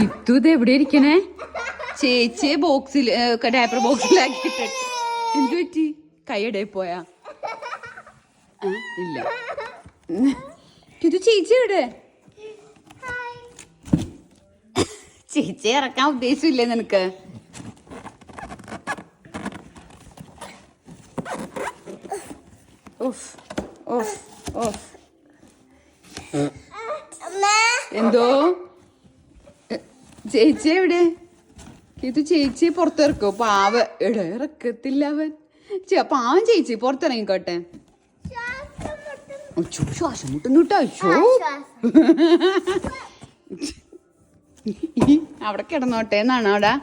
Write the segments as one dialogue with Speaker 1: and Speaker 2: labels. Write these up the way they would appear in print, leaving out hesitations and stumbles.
Speaker 1: ഇത് എവിടെ ഇരിക്കണേ? ചേച്ചി ബോക്സിൽ ഡയപ്പർ ബോക്സിലാക്കിട്ട് എന്തു പറ്റി? കൈയുടെ പോയാ? ഇല്ല. ഇത് ചേച്ചി എവിടെ? ചേച്ചി ഇറക്കാൻ ഉദ്ദേശമില്ലേ നിനക്ക്? എന്തോ ചേച്ചി എവിടെ? ഇത് ചേച്ചി പുറത്തിറക്കോ? പാവ എവിടെ ഇറക്കത്തില്ല അവൻ. പാവം ചേച്ചി പുറത്തിറങ്ങിക്കോട്ടെ. ശ്വാസം മുട്ടുന്നു കേട്ടോ. അവിടെ കിടന്നോട്ടെ എന്നാണോ അവിടെ?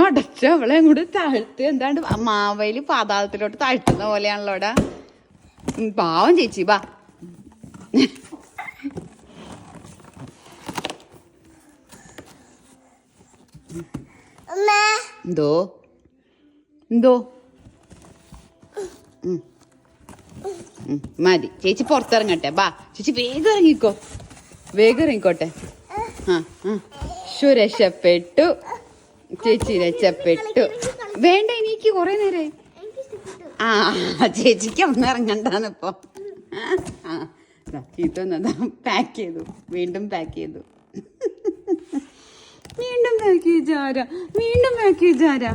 Speaker 1: അടച്ച അവളെ അങ്ങോട്ട് താഴ്ത്ത്. എന്താണ്ട് മാവയില് പാതാളത്തിലോട്ട് താഴ്ത്തുന്ന പോലെയാണല്ലോ അവിടെ. പാവം ചേച്ചി. ബാ എന്തോ എന്തോ മതി. ചേച്ചി പുറത്തിറങ്ങട്ടെ. ബാ ചേച്ചി വേഗം ഇറങ്ങിക്കോ. വേഗം ഇറങ്ങിക്കോട്ടെ. രക്ഷപ്പെട്ടു ചേച്ചി, രക്ഷപ്പെട്ടു. വേണ്ട എനിക്ക് കൊറേ നേരെ. ചേച്ചിക്ക് ഒന്ന് ഇറങ്ങണ്ടാന്നിപ്പോ. ഇതൊന്നതാ പാക്ക് ചെയ്തു. വീണ്ടും പാക്ക് ചെയ്തു. വീണ്ടും പാക്ക് ചെയ്താരാ? വീണ്ടും പാക്ക് ചെയ്താരാ?